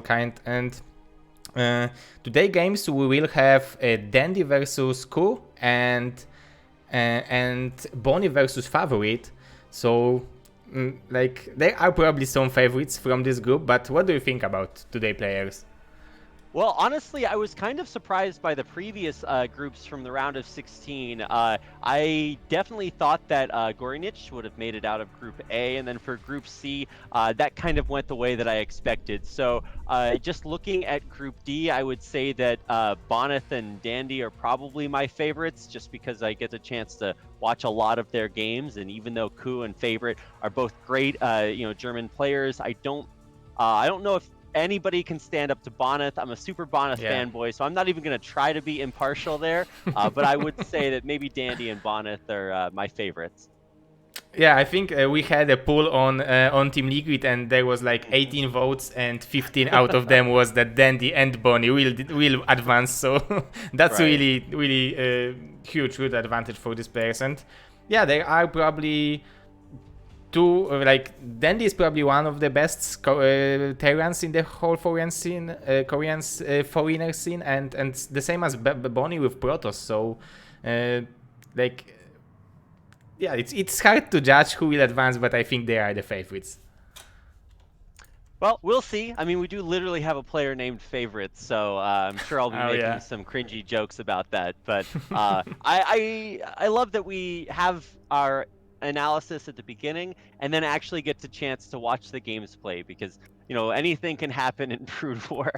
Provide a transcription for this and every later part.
kind. And today games we will have Dandy versus KuH and Bonnie versus Favorite. So like there are probably some favorites from this group, but what do you think about today players? Well, honestly, I was kind of surprised by the previous groups from the round of 16. I definitely thought that Gorinich would have made it out of Group A, and then for Group C, that kind of went the way that I expected. So just looking at Group D, I would say that Boneth and Dandy are probably my favorites, just because I get the chance to watch a lot of their games, and even though KuH and Favorite are both great, German players, I don't know if anybody can stand up to Boneth. I'm a super Boneth fanboy, so I'm not even going to try to be impartial there. But I would say that maybe Dandy and Boneth are my favorites. Yeah, I think we had a poll on Team Liquid, and there was like 18 votes, and 15 out of them was that Dandy and Bonnie will advance. So that's really huge good advantage for these players. And yeah, there are probably two, like Dandy is probably one of the best Terrans in the whole foreign scene, foreigner scene, and the same as Bonnie with Protoss. So like yeah, it's hard to judge who will advance, but I think they are the favorites. Well, we'll see. I mean, we do literally have a player named Favorite, so I'm sure I'll be making some cringy jokes about that. But I love that we have our analysis at the beginning and then actually get the chance to watch the games play, because anything can happen in Brood War.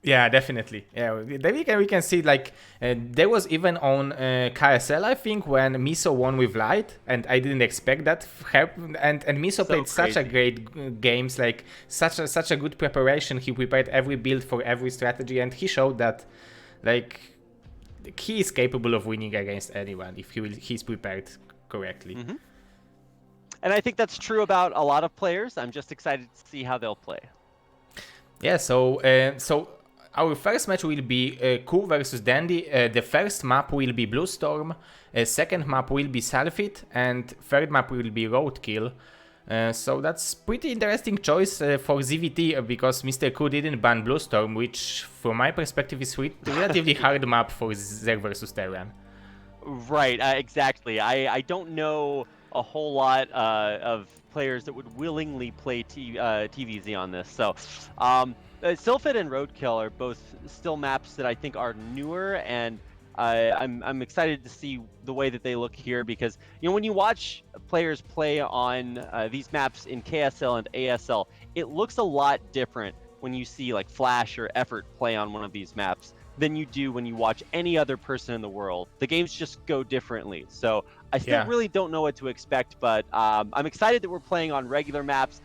Yeah, definitely. Yeah, then we can see like there was even on KSL, I think, when Miso won with Light, and I didn't expect that happen. And Miso played such a great games, like such a good preparation. He prepared every build for every strategy, and he showed that like he is capable of winning against anyone if he's prepared correctly. Mm-hmm. And I think that's true about a lot of players. I'm just excited to see how they'll play. Yeah, so our first match will be KuH versus Dandy. The first map will be Blue Storm, second map will be Selfit, and third map will be Roadkill. So that's pretty interesting choice for ZVT, because Mr. KuH didn't ban Blue Storm, which from my perspective is relatively hard map for Zerg versus Terran. Right, exactly. I don't know a whole lot of players that would willingly play TVZ on this. So Sylphid and Roadkill are both still maps that I think are newer, and I'm excited to see the way that they look here, because when you watch players play on these maps in KSL and ASL, it looks a lot different when you see like Flash or Effort play on one of these maps than you do when you watch any other person in the world. The games just go differently. So I still really don't know what to expect, but I'm excited that we're playing on regular maps,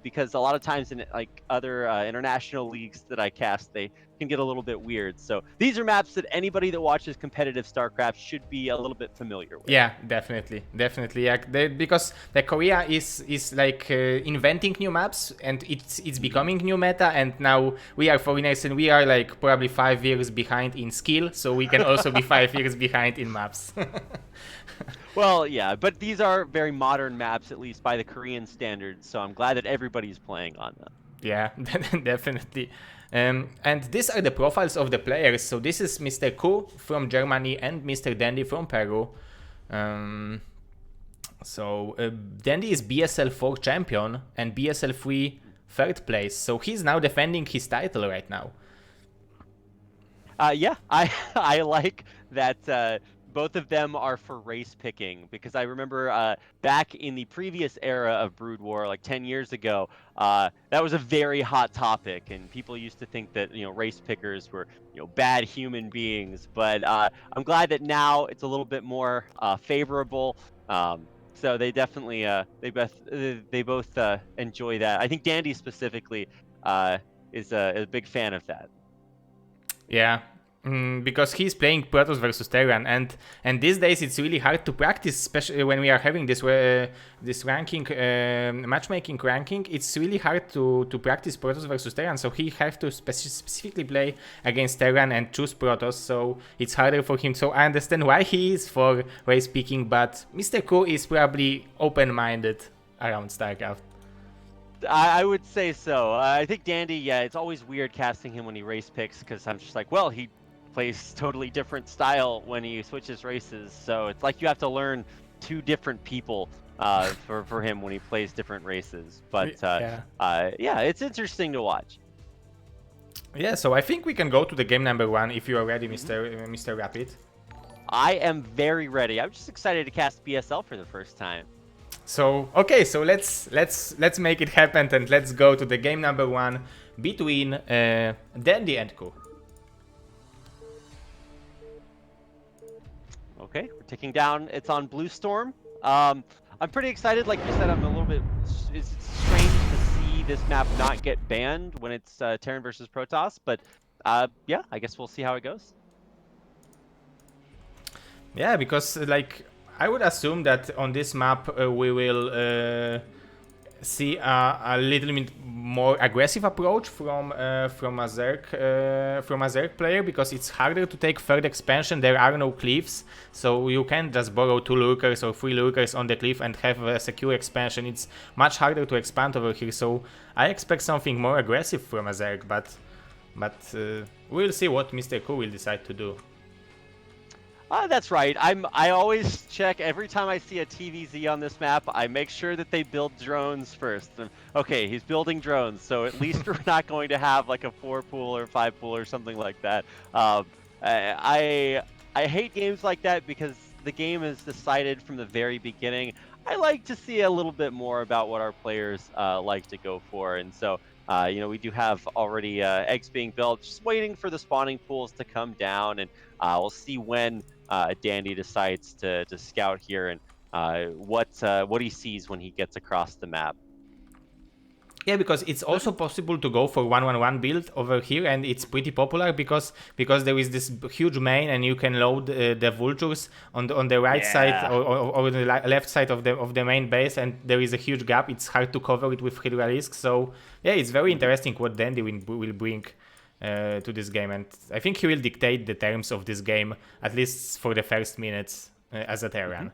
because a lot of times in like other international leagues that I cast, they can get a little bit weird. So these are maps that anybody that watches competitive StarCraft should be a little bit familiar with. Yeah, definitely. Yeah, because the Korea is like inventing new maps, and it's becoming new meta, and now we are foreigners, and we are like probably 5 years behind in skill, so we can also be 5 years behind in maps. Well, yeah, but these are very modern maps, at least by the Korean standards, so I'm glad that everybody's playing on them. Yeah, definitely. And these are the profiles of the players. So this is Mr. KuH from Germany and Mr. Dandy from Peru. Dandy is BSL4 champion and BSL3 third place. So he's now defending his title right now. Yeah, I like that both of them are for race picking, because I remember back in the previous era of Brood War, like 10 years ago, that was a very hot topic, and people used to think that race pickers were bad human beings. But I'm glad that now it's a little bit more favorable. So they definitely they both enjoy that. I think Dandy specifically is a big fan of that. Yeah, because he's playing Protoss versus Terran, and these days it's really hard to practice, especially when we are having this ranking, matchmaking ranking. It's really hard to practice Protoss versus Terran, so he has to specifically play against Terran and choose Protoss, so it's harder for him. So I understand why he is for race picking, but Mr. KuH is probably open-minded around StarCraft. I would say so. I think Dandy, yeah, it's always weird casting him when he race picks because I'm just like, well, he plays totally different style when he switches races. So it's like you have to learn two different people for him when he plays different races. But Yeah. yeah, it's interesting to watch. Yeah, so I think we can go to the game number 1 if you are ready, Mr. Rapid. I am very ready. I'm just excited to cast BSL for the first time. So okay, so let's make it happen and let's go to the game number 1 between Dandy and KuH. Okay, we're ticking down. It's on Blue Storm. I'm pretty excited. Like you said, I'm a little bit. It's strange to see this map not get banned when it's Terran versus Protoss, but yeah, I guess we'll see how it goes. Yeah, because like I would assume that on this map we will see a little bit more aggressive approach from a Zerg player, because it's harder to take third expansion. There are no cliffs, so you can't just borrow 2 lurkers or 3 lurkers on the cliff and have a secure expansion. It's much harder to expand over here, so I expect something more aggressive from a Zerg, but we'll see what Mr. KuH will decide to do. That's right. I always check every time I see a TVZ on this map. I make sure that they build drones first. Okay, he's building drones, so at least we're not going to have like a 4-pool or 5-pool or something like that. I hate games like that because the game is decided from the very beginning. I like to see a little bit more about what our players like to go for, and so you know, we do have already eggs being built, just waiting for the spawning pools to come down, and we'll see when Dandy decides to scout here and what he sees when he gets across the map. Yeah, because it's also possible to go for 1-1-1 build over here, and it's pretty popular because there is this huge main, and you can load the vultures on the right side or the left side of the main base, and there is a huge gap. It's hard to cover it with Hydra Risk. So yeah, it's very interesting what Dandy will bring to this game, and I think he will dictate the terms of this game, at least for the first minutes as a Terran.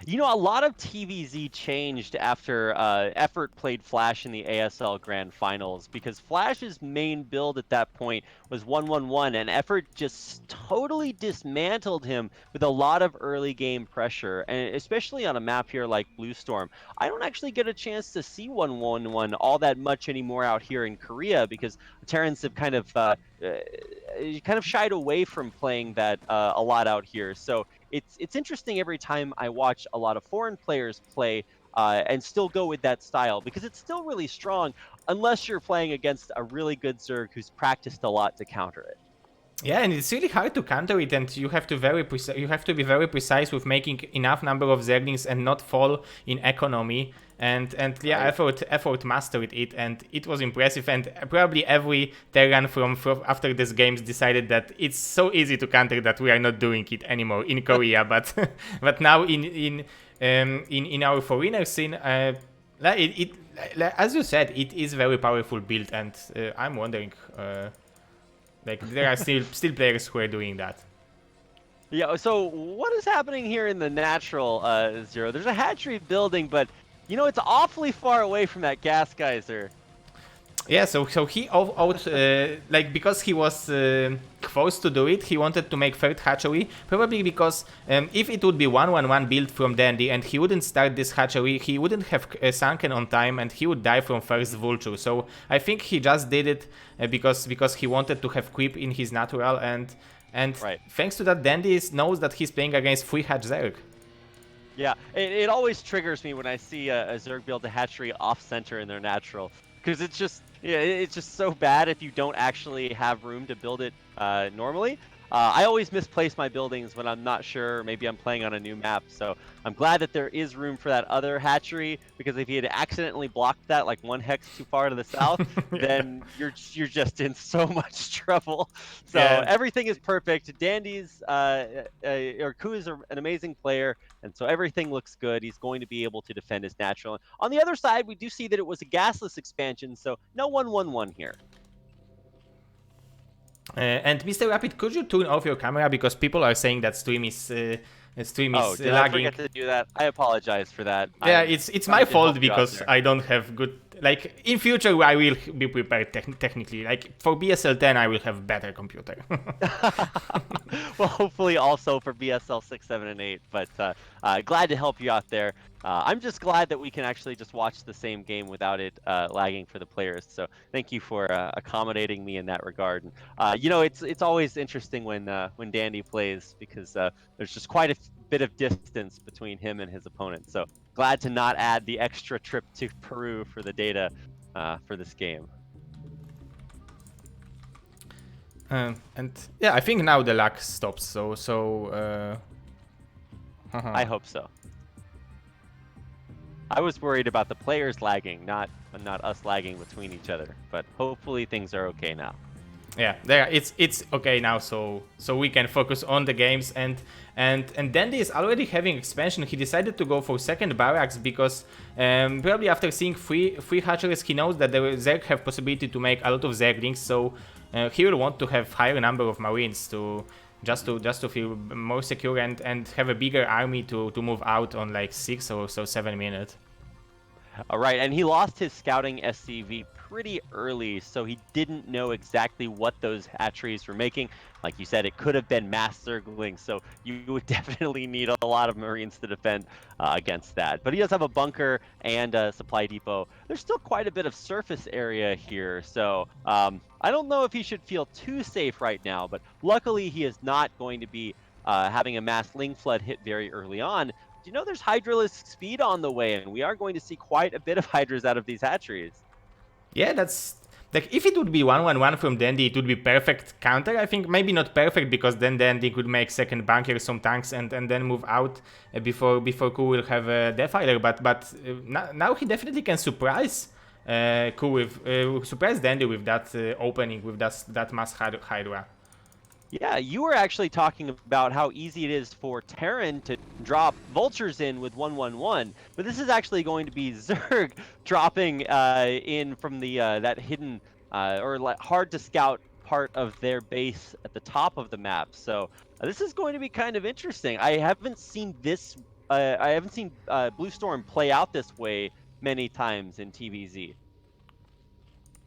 You know, a lot of TVZ changed after Effort played Flash in the ASL Grand Finals, because Flash's main build at that point was 1-1-1, and Effort just totally dismantled him with a lot of early game pressure, and especially on a map here like Blue Storm. I don't actually get a chance to see 1-1-1 all that much anymore out here in Korea, because Terrans have kind of shied away from playing that a lot out here. So it's interesting every time I watch a lot of foreign players play and still go with that style, because it's still really strong unless you're playing against a really good Zerg who's practiced a lot to counter it. Yeah, and it's really hard to counter it, and you have to be very precise with making enough number of Zerglings and not fall in economy. And yeah, effort mastered it, and it was impressive. And probably every Terran from after these games decided that it's so easy to counter that we are not doing it anymore in Korea. but now in our foreigner scene, as you said, it is very powerful build, and I'm wondering. Like, there are still players who are doing that. Yeah, so what is happening here in the natural, Zero? There's a hatchery building, but, you know, it's awfully far away from that gas geyser. Yeah, so he like, because he was forced to do it, he wanted to make third hatchery, probably because if it would be 1-1-1 build from Dandy and he wouldn't start this hatchery, he wouldn't have sunken on time and he would die from first vulture. So I think he just did it because he wanted to have creep in his natural, and right. Thanks to that, Dandy knows that he's playing against free hatch Zerg. Yeah, it always triggers me when I see a Zerg build a hatchery off-center in their natural, because it's just so bad if you don't actually have room to build it normally. I always misplace my buildings when I'm not sure, maybe I'm playing on a new map, so I'm glad that there is room for that other hatchery, because if you had accidentally blocked that like 1 hex too far to the south, then you're just in so much trouble. So everything is perfect. Dandy's or KuH is an amazing player, and so everything looks good. He's going to be able to defend his natural. On the other side, we do see that it was a gasless expansion, so no 1-1-1 here. And Mr. Rapid, could you turn off your camera, because people are saying that stream is did lagging. I forget to do that? I apologize for that. Yeah, it's my fault because I don't have good like in future I will be prepared technically. Like for BSL10 I will have better computer. Well, hopefully also for BSL 6, 7, and 8. But glad to help you out there. I'm just glad that we can actually just watch the same game without it lagging for the players. So thank you for accommodating me in that regard. And, you know, it's always interesting when Dandy plays because there's just quite a bit of distance between him and his opponent. So glad to not add the extra trip to Peru for the data for this game. And yeah, I think now the lag stops. So. I hope so. I was worried about the players lagging, not us lagging between each other. But hopefully things are okay now. Yeah, it's okay now. So we can focus on the games and Dandy is already having expansion. He decided to go for second barracks because probably after seeing three hatcheries, he knows that the Zerg have possibility to make a lot of Zerglings. So he will want to have higher number of Marines to just to feel more secure and have a bigger army to move out on like 6 or so 7 minutes. All right, and he lost his scouting SCV pretty early, so he didn't know exactly what those hatcheries were making. Like you said, it could have been mass Zergling, so you would definitely need a lot of Marines to defend against that. But he does have a bunker and a supply depot. There's still quite a bit of surface area here, so I don't know if he should feel too safe right now, but luckily he is not going to be having a mass Ling Flood hit very early on. You know, there's Hydralisk speed on the way, and we are going to see quite a bit of Hydras out of these hatcheries. Yeah, that's like if it would be 1-1-1 from Dandy, it would be perfect counter. I think maybe not perfect because then Dandy could make second bunker, some tanks, and then move out before KuH will have a Defiler. But now he definitely can surprise KuH with surprise Dandy with that opening with that mass Hydra. Yeah, you were actually talking about how easy it is for Terran to drop Vultures in with 1-1-1, but this is actually going to be Zerg dropping in from the that hidden or hard to scout part of their base at the top of the map. So this is going to be kind of interesting. I haven't seen this. I haven't seen Blue Storm play out this way many times in TVZ.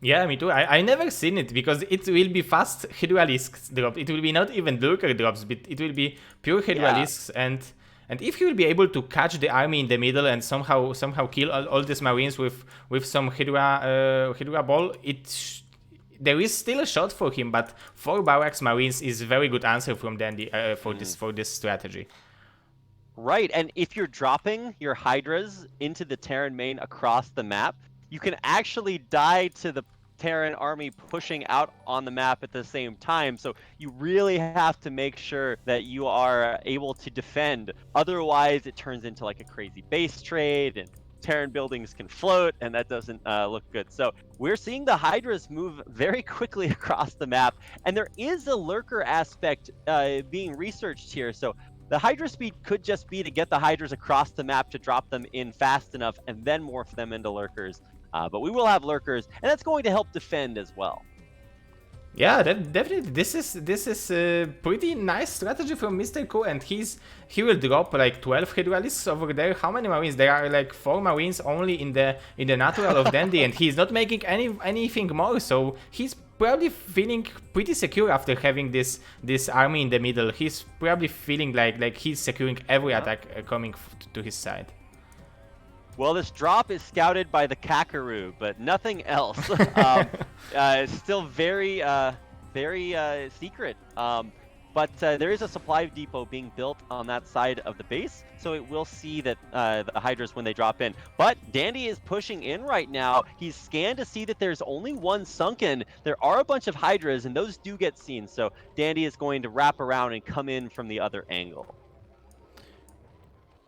Yeah, me too. I never seen it because it will be fast Hydralisks drop. It will be not even Lurker drops, but it will be pure Hydralisks. Yeah. And if he will be able to catch the army in the middle and somehow kill all these Marines with some Hydra ball, there is still a shot for him. But 4 Barracks Marines is a very good answer from Dandy for this strategy. Right, and if you're dropping your Hydras into the Terran main across the map, you can actually die to the Terran army pushing out on the map at the same time. So you really have to make sure that you are able to defend. Otherwise, it turns into like a crazy base trade and Terran buildings can float, and that doesn't look good. So we're seeing the Hydras move very quickly across the map, and there is a lurker aspect being researched here. So the Hydra speed could just be to get the Hydras across the map to drop them in fast enough and then morph them into lurkers. But we will have lurkers, and that's going to help defend as well. Yeah, definitely. This is a pretty nice strategy from Mr. KuH, and he will drop like 12 Hydralisks over there. How many Marines? There are like 4 Marines only in the natural of Dandy, and he's not making anything more. So he's probably feeling pretty secure after having this army in the middle. He's probably feeling like he's securing every attack coming to his side. Well, this drop is scouted by the Kakaroo, but nothing else. It's still very secret. But there is a supply depot being built on that side of the base, so it will see that the Hydras when they drop in. But Dandy is pushing in right now. He's scanned to see that there's only one sunken. There are a bunch of Hydras, and those do get seen. So Dandy is going to wrap around and come in from the other angle.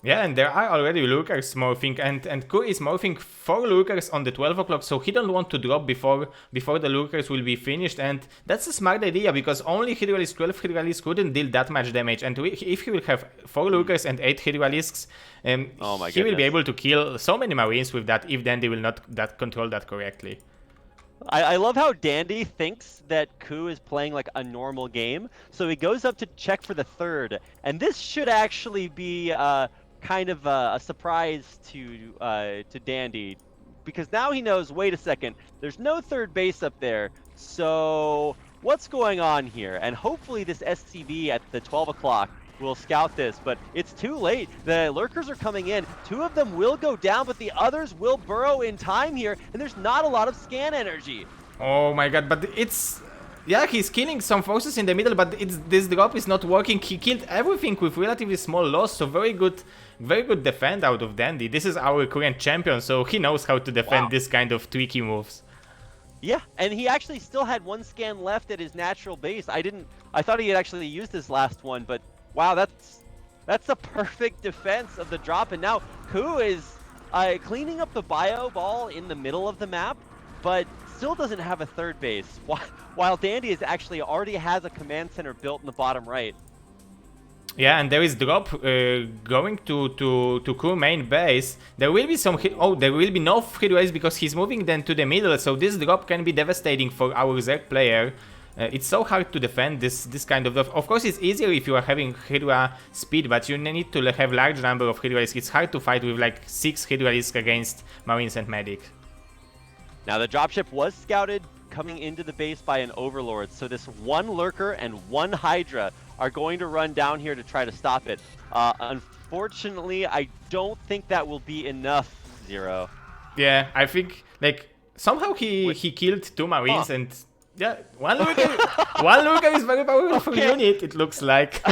Yeah, and there are already lurkers morphing, and KuH is morphing 4 lurkers on the 12 o'clock, so he don't want to drop before the lurkers will be finished, and that's a smart idea, because only 12 Hydralisks couldn't deal that much damage, and if he will have 4 lurkers and 8 Hydralisks, he will be able to kill so many Marines with that, if Dandy will not control that correctly. I love how Dandy thinks that KuH is playing like a normal game, so he goes up to check for the 3rd, and this should actually be kind of a surprise to Dandy, because now he knows, wait a second, there's no third base up there, so what's going on here? And hopefully this SCV at the 12 o'clock will scout this, but it's too late. The lurkers are coming in. 2 of them will go down, but the others will burrow in time here, and there's not a lot of scan energy. Oh my god, but it's... Yeah, he's killing some forces in the middle, but this drop is not working. He killed everything with relatively small loss, so very good defend out of Dandy. This is our current champion, so he knows how to defend this kind of tricky moves. Yeah, and he actually still had 1 scan left at his natural base. I thought he had actually used his last one, but wow, that's a perfect defense of the drop. And now KuH is cleaning up the bio ball in the middle of the map, but still doesn't have a third base. While Dandy is actually already has a command center built in the bottom right. Yeah, and there is drop going to KuH main base. There will be some there will be no Hydra because he's moving then to the middle, so this drop can be devastating for our Zerg player. It's so hard to defend this kind of drop. Of course, it's easier if you are having Hydra speed, but you need to have large number of Hydra risks. It's hard to fight with like 6 Hydra risks against Marines and Medic. Now the dropship was scouted coming into the base by an Overlord, so this 1 Lurker and 1 Hydra are going to run down here to try to stop it. Unfortunately, I don't think that will be enough, Zero. Yeah, I think like somehow he killed 2 Marines and yeah, one lurker is very powerful unit, it looks like.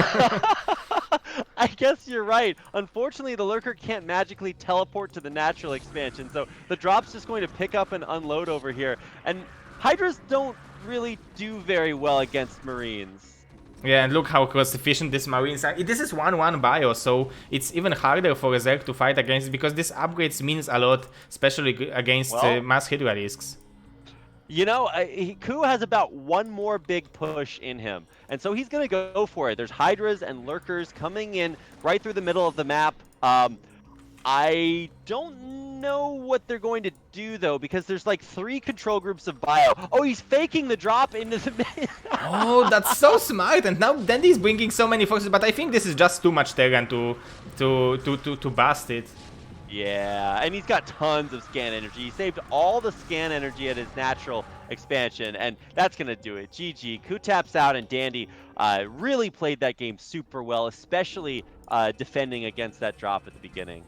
I guess you're right. Unfortunately, the lurker can't magically teleport to the natural expansion, so the drop's just going to pick up and unload over here. And Hydras don't really do very well against Marines. Yeah, and look how cost efficient this Marines are. This is 1-1 bio, so it's even harder for a Zerg to fight against because this upgrades means a lot, especially against mass Hydra risks. You know, KuH has about 1 more big push in him, and so he's going to go for it. There's Hydras and Lurkers coming in right through the middle of the map. I don't know what they're going to do, though, because there's like 3 control groups of bio. Oh, he's faking the drop into the... Oh, that's so smart, and now Dandy's bringing so many forces, but I think this is just too much Terran to bust it. Yeah, and he's got tons of scan energy. He saved all the scan energy at his natural expansion, and that's going to do it. GG. KuH taps out, and Dandy really played that game super well, especially defending against that drop at the beginning.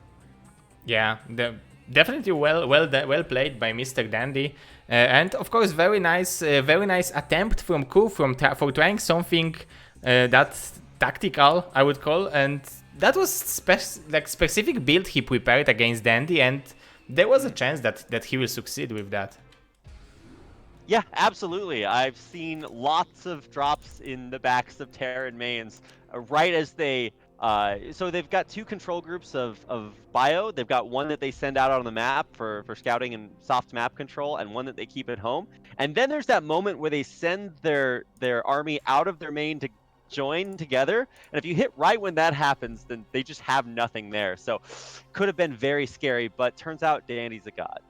Yeah, definitely well played by Mr. Dandy. And of course, very nice attempt from KuH for trying something that's tactical, I would call, and that was specific build he prepared against Dandy, and there was a chance that he will succeed with that. Yeah, absolutely. I've seen lots of drops in the backs of Terran mains right as they... so they've got 2 control groups of bio. They've got one that they send out on the map for scouting and soft map control, and one that they keep at home. And then there's that moment where they send their army out of their main to join together, and if you hit right when that happens, then they just have nothing there. So could have been very scary, but turns out Dandy's a god.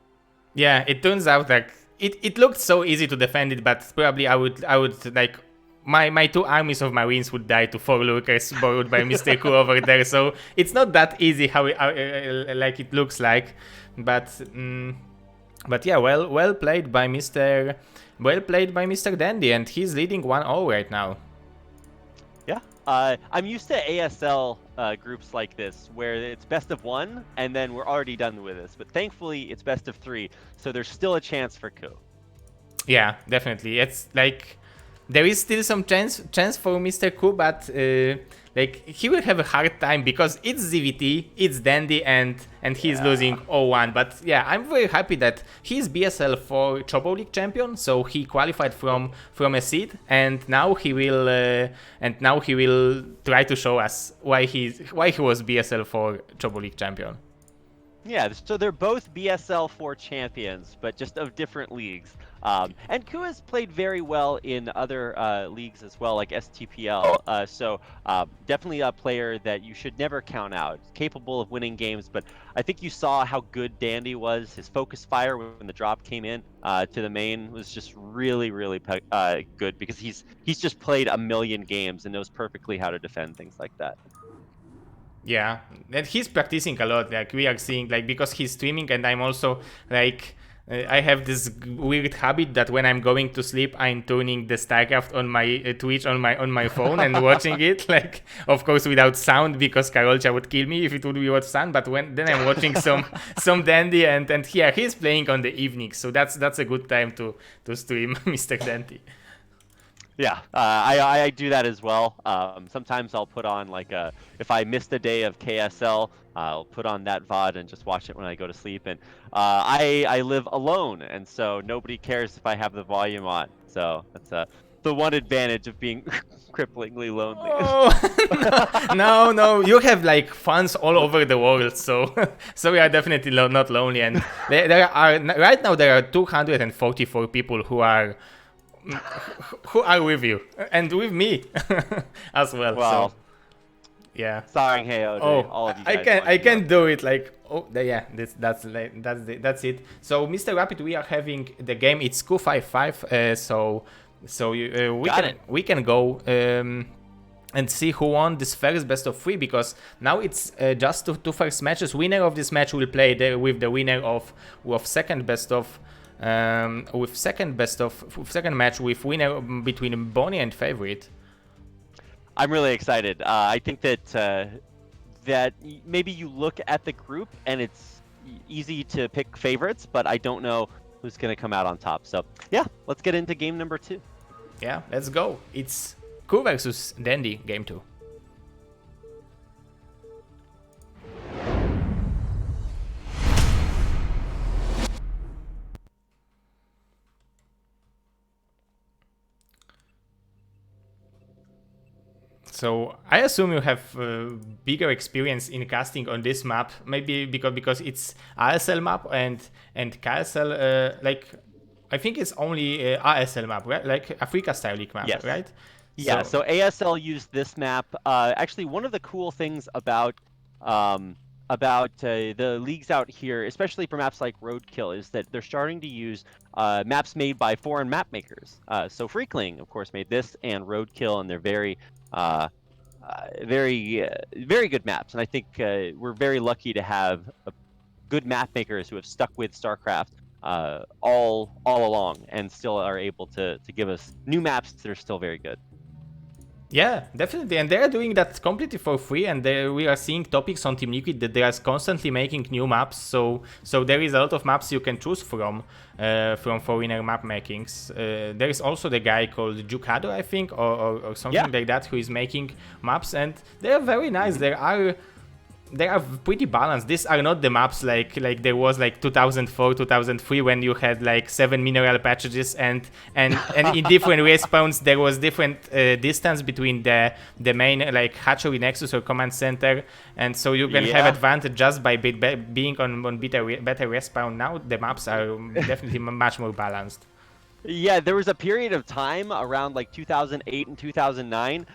Yeah, it turns out like it looked so easy to defend it, but probably I would like my 2 armies of Marines would die to 4 lurkers borrowed by Mr. KuH over there. So it's not that easy how like it looks like, but yeah, well played by Mr. Dandy, and he's leading 1-0 right now. Yeah, I'm used to ASL groups like this, where it's best of 1, and then we're already done with this. But thankfully, it's best of 3, so there's still a chance for KuH. Yeah, definitely. It's like there is still some chance for Mr. KuH, but like he will have a hard time because it's ZVT, it's Dandy, and he's losing 0-1. But yeah, I'm very happy that he's BSL4 Chobo League champion, so he qualified from a seed, and now he will try to show us why he was BSL4 Chobo League champion. Yeah, so they're both BSL4 champions, but just of different leagues. And KuH has played very well in other leagues as well, like STPL. So definitely a player that you should never count out. Capable of winning games, but I think you saw how good Dandy was. His focus fire when the drop came in to the main was just really good, because he's just played a million games and knows perfectly how to defend things like that. Yeah, and he's practicing a lot. Like we are seeing, like because he's streaming, and I'm also like I have this weird habit that when I'm going to sleep, I'm turning the StarCraft on my Twitch on my phone and watching it. Like of course without sound because Karolcha would kill me if it would be with sound. But when then I'm watching some Dandy and here he's playing on the evening, so that's a good time to stream Mr. Dandy. Yeah, I do that as well. Sometimes I'll put on like if I missed a day of KSL, I'll put on that VOD and just watch it when I go to sleep. And I live alone, and so nobody cares if I have the volume on. So that's the one advantage of being cripplingly lonely. Oh no, you have like fans all over the world, so so we are definitely not lonely. And there are right now there are 244 people who are with you and with me as well. Well, so, yeah. Sorry, hey, all of you guys I can do it. Like yeah, that's it. So Mr. Rapid, we are having the game. It's KuH 5-5. So we can go and see who won this first best of 3 because now it's just two first matches. Winner of this match will play with the winner of second best of. With second match with winner between Bonnie and Favorite. I'm really excited. I think that maybe you look at the group and it's easy to pick favorites, but I don't know who's going to come out on top. So yeah, let's get into game number 2. Yeah, let's go. It's KuH versus Dandy, game 2. So I assume you have bigger experience in casting on this map, maybe because it's ASL map and KSL like I think it's only ASL map, right? Like Africa style league map, yes. right? Yeah. So ASL used this map. Actually, one of the cool things about the leagues out here, especially for maps like Roadkill, is that they're starting to use maps made by foreign map makers. So Freakling, of course, made this and Roadkill, and they're very very good maps. And I think we're very lucky to have good map makers who have stuck with StarCraft all along and still are able to give us new maps that are still very good. Yeah, definitely, and they're doing that completely for free. And we are seeing topics on Team Liquid that they are constantly making new maps. So there is a lot of maps you can choose from foreigner map makings. There is also the guy called Jukado, I think, or something like that, who is making maps, and they are very nice. They are pretty balanced. These are not the maps like there was like 2004, 2003 when you had like 7 mineral patches and in different respawns there was different distance between the main like hatchery nexus or command center, and so you can have advantage just by being on better respawn. Now the maps are definitely much more balanced. Yeah, there was a period of time around like 2008 and 2009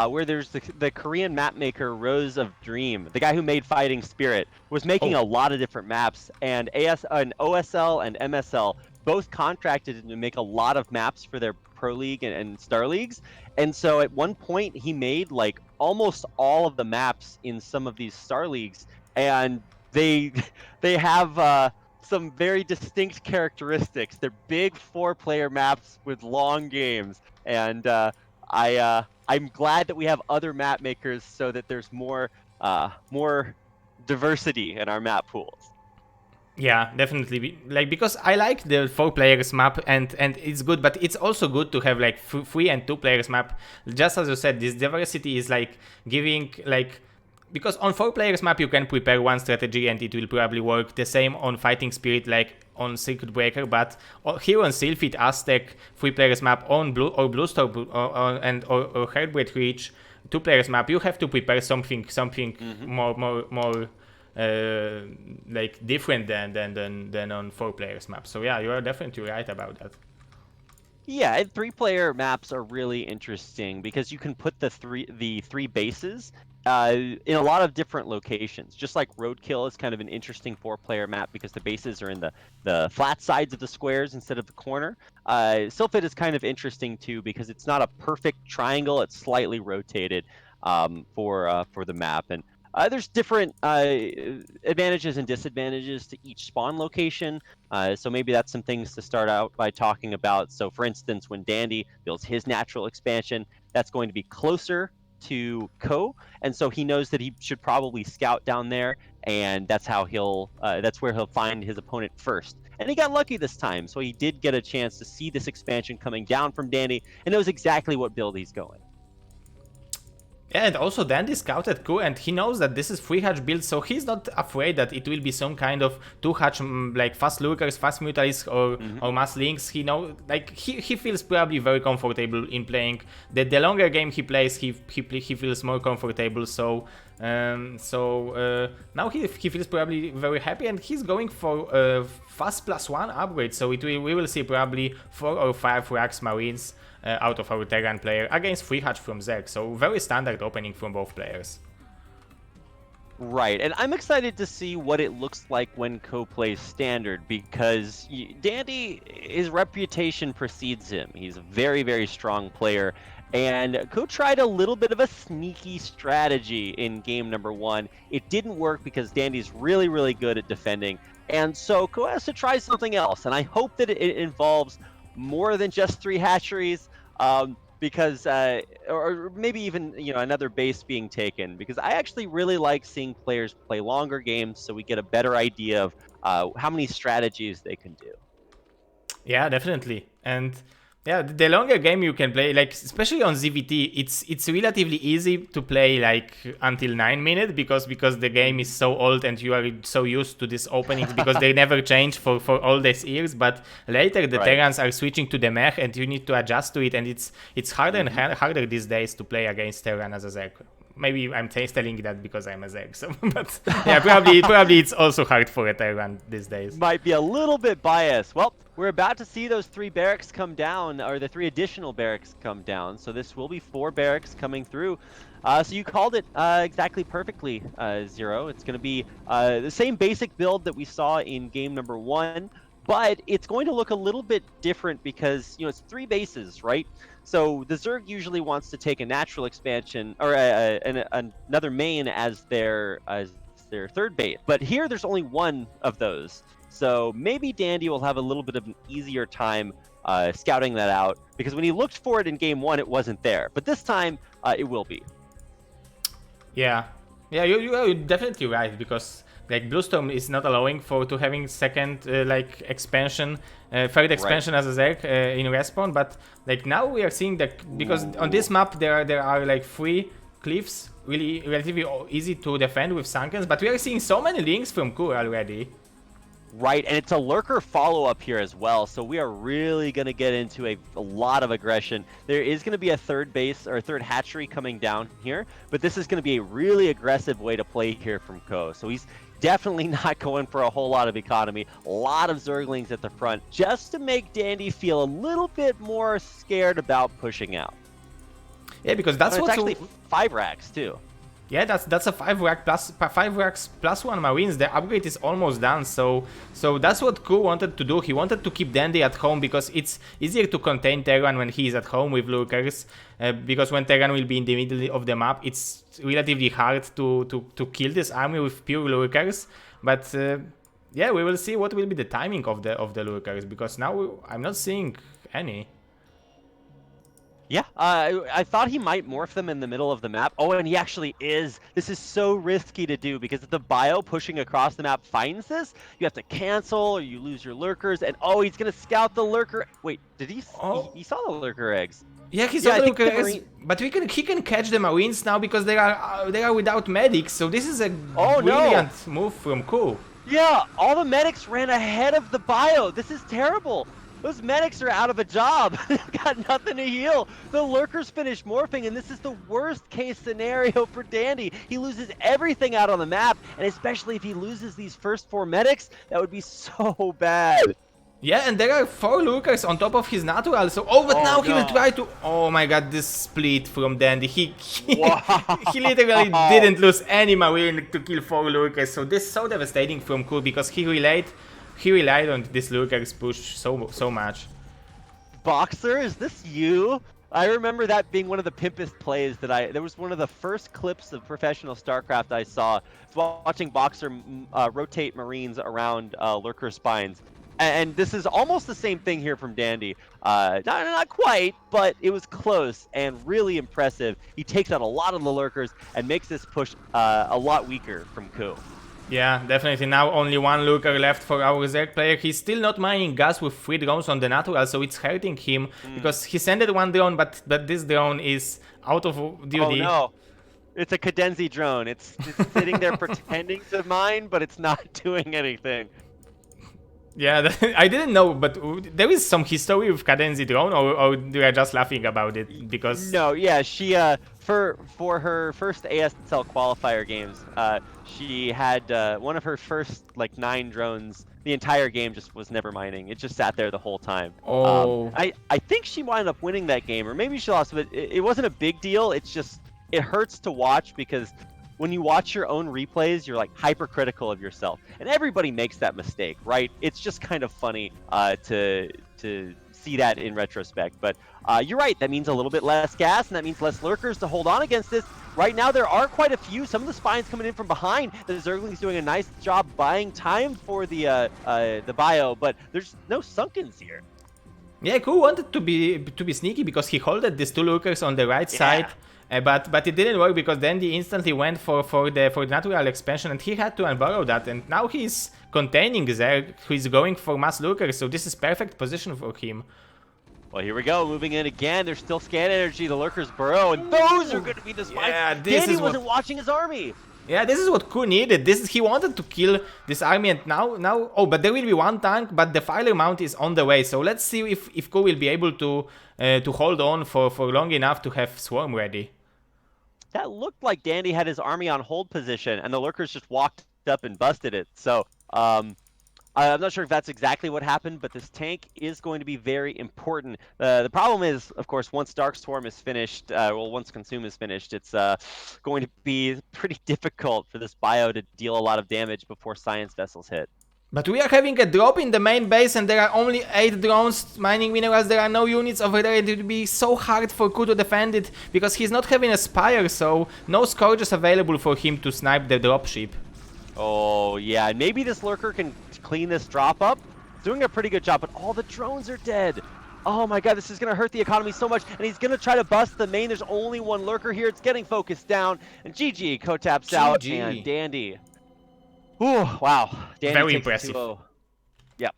where there's the Korean map maker Ro16, the guy who made Fighting Spirit, was making a lot of different maps, and OSL and MSL both contracted to make a lot of maps for their Pro League and Star Leagues. And so at one point he made like almost all of the maps in some of these Star Leagues, and they have some very distinct characteristics. They're big 4-player maps with long games, and I'm glad that we have other map makers so that there's more diversity in our map pools. Yeah, definitely. Like because I like the 4 players map and it's good, but it's also good to have like 3 and 2 players map. Just as you said, this diversity is like giving like. Because on 4 players map you can prepare one strategy and it will probably work. The same on Fighting Spirit like on Circuit Breaker, but here on Sylphid Aztec 3 players map on Blue Star or Heartbreak Reach 2 players map, you have to prepare something more like different than on 4 players map. So yeah, you are definitely right about that. Yeah, and 3-player maps are really interesting because you can put the three bases in a lot of different locations. Just like Roadkill is kind of an interesting 4-player map because the bases are in the flat sides of the squares instead of the corner. Sylphid is kind of interesting too because it's not a perfect triangle; it's slightly rotated for the map. And There's different advantages and disadvantages to each spawn location. So maybe that's some things to start out by talking about. So for instance, when Dandy builds his natural expansion, that's going to be closer to KuH, and so he knows that he should probably scout down there, and that's how that's where he'll find his opponent first. And he got lucky this time, so he did get a chance to see this expansion coming down from Dandy and knows exactly what build he's going. Yeah, and also Dandy scouted KuH, and he knows that this is 3-hatch build, so he's not afraid that it will be some kind of 2-hatch, like fast lurkers, fast mutalisks, or mass links. He knows, like he feels probably very comfortable in playing. The longer game he plays, he feels more comfortable. So now he feels probably very happy, and he's going for fast +1 upgrade. So we will see probably 4 or 5 Rax Marines out of our Terran player against 3-hatch from Zerg, so very standard opening from both players. Right, and I'm excited to see what it looks like when KuH plays standard, because Dandy, his reputation precedes him. He's a very, very strong player, and KuH tried a little bit of a sneaky strategy in game number 1. It didn't work because Dandy's really, really good at defending, and so KuH has to try something else, and I hope that it involves more than just 3 hatcheries, because or maybe even another base being taken, because I actually really like seeing players play longer games so we get a better idea of how many strategies they can do. Yeah, definitely. And yeah, the longer game you can play, like especially on ZVT, it's relatively easy to play like until 9 minutes because the game is so old and you are so used to these openings because they never change for all these years. But later the Terrans are switching to the mech and you need to adjust to it, and it's harder and harder these days to play against Terran as a Zerg. Maybe I'm telling that because I'm a Zerg, so, but yeah, probably it's also hard for a Terran these days. Might be a little bit biased. Well, we're about to see those 3 barracks come down, or the 3 additional barracks come down. So this will be 4 barracks coming through. So you called it exactly perfectly, Zero. It's going to be the same basic build that we saw in game number 1, but it's going to look a little bit different because it's 3 bases, right? So the Zerg usually wants to take a natural expansion or another main as their third base, but here there's only 1 of those. So maybe Dandy will have a little bit of an easier time scouting that out, because when he looked for it in game 1, it wasn't there, but this time it will be. Yeah, you're definitely right, because like Bluestorm is not allowing to having second like expansion, third expansion as a Zerg in respawn, but like now we are seeing that because on this map there are like 3 cliffs, really relatively easy to defend with Sunkens, but we are seeing so many links from KuH already. Right, and it's a lurker follow-up here as well, so we are really going to get into a lot of aggression. There is going to be a third base, or a third hatchery coming down here, but this is going to be a really aggressive way to play here from KuH. So he's definitely not going for a whole lot of economy. A lot of Zerglings at the front, just to make Dandy feel a little bit more scared about pushing out. Yeah, because that's what's actually 5 racks too. Yeah, that's a 5 racks plus 1 Marines. The upgrade is almost done. So that's what KuH wanted to do. He wanted to keep Dandy at home because it's easier to contain Terran when he is at home with lurkers. Because when Terran will be in the middle of the map, it's relatively hard to kill this army with pure lurkers. But yeah, we will see what will be the timing of the lurkers, because now I'm not seeing any. Yeah, I thought he might morph them in the middle of the map. Oh, and he actually is. This is so risky to do, because if the bio pushing across the map finds this, you have to cancel or you lose your lurkers. And oh, he's going to scout the lurker. Wait, did he? Oh. He saw the lurker eggs. Yeah, he saw the lurker eggs, but he can catch the Marines now because they are without medics. So this is a brilliant move from KuH. Yeah, all the medics ran ahead of the bio. This is terrible. Those medics are out of a job. They've got nothing to heal. The lurkers finish morphing, and this is the worst case scenario for Dandy. He loses everything out on the map, and especially if he loses these first 4 medics, that would be so bad. Yeah, and there are 4 lurkers on top of his natural. So but now he will try to. Oh my god, this split from Dandy. He literally didn't lose any Marine to kill 4 lurkers. So this is so devastating from KuH, because he relied on this lurkers push so much. Boxer, is this you? I remember that being one of the pimpest plays that was one of the first clips of professional StarCraft I saw, watching Boxer rotate Marines around Lurker spines. And this is almost the same thing here from Dandy. Not quite, but it was close and really impressive. He takes out a lot of the Lurkers and makes this push a lot weaker from KuH. Yeah, definitely. Now only one lurker left for our Zerg player. He's still not mining gas with 3 drones on the natural, so it's hurting him because he sent one drone, but this drone is out of duty. Oh no, it's a Cadenzi drone. It's sitting there pretending to mine, but it's not doing anything. Yeah, I didn't know, but there is some history with Cadenzi drone, or we are just laughing about it because... No, yeah, she for her first ASL qualifier games, she had one of her first like 9 drones. The entire game just was never mining. It just sat there the whole time. Oh. I think she wound up winning that game, or maybe she lost, but it wasn't a big deal. It's just it hurts to watch because when you watch your own replays, you're like hypercritical of yourself, and everybody makes that mistake, right? It's just kind of funny to see that in retrospect. But you're right. That means a little bit less gas, and that means less lurkers to hold on against this. Right now, there are quite a few. Some of the spines coming in from behind. The Zergling's doing a nice job buying time for the bio, but there's no sunkens here. Yeah, KuH wanted to be sneaky because he holded these 2 lurkers on the right side. But it didn't work because then he instantly went for the natural expansion, and he had to unburrow that, and now he's containing Zerg, he's going for mass lurkers, so this is perfect position for him. Well, here we go, moving in again. There's still scan energy, the lurkers burrow, and those are going to be the spines. Yeah, Danny wasn't watching his army. Yeah, this is what KuH needed. He wanted to kill this army, and now oh, but there will be 1 tank, but the Filer Mount is on the way, so let's see if KuH will be able to hold on for long enough to have Swarm ready. That looked like Dandy had his army on hold position, and the lurkers just walked up and busted it. So I'm not sure if that's exactly what happened, but this tank is going to be very important. The problem is, of course, once Dark Swarm is finished, once Consume is finished, it's going to be pretty difficult for this bio to deal a lot of damage before Science Vessels hit. But we are having a drop in the main base, and there are only 8 drones mining minerals. There are no units over there. It would be so hard for KuH to defend it because he's not having a Spire, so no Scourges available for him to snipe the dropship. Oh yeah, maybe this lurker can clean this drop up. Doing a pretty good job, but all the drones are dead. Oh my god, this is going to hurt the economy so much, and he's going to try to bust the main. There's only 1 lurker here. It's getting focused down, and GG, KuH taps out, and Dandy. Ooh, wow. Dandy very takes impressive. Yep.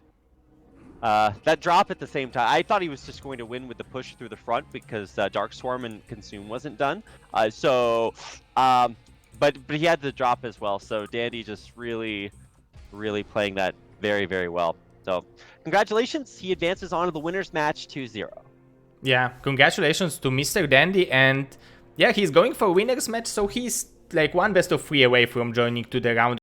That drop at the same time, I thought he was just going to win with the push through the front because Dark Swarm and Consume wasn't done. But he had the drop as well, so Dandy just really playing that very, very well. So congratulations, he advances on to the winners match 2-0. Yeah, congratulations to Mr. Dandy, and yeah, he's going for winners match, so he's like 1 best of 3 away from joining to the round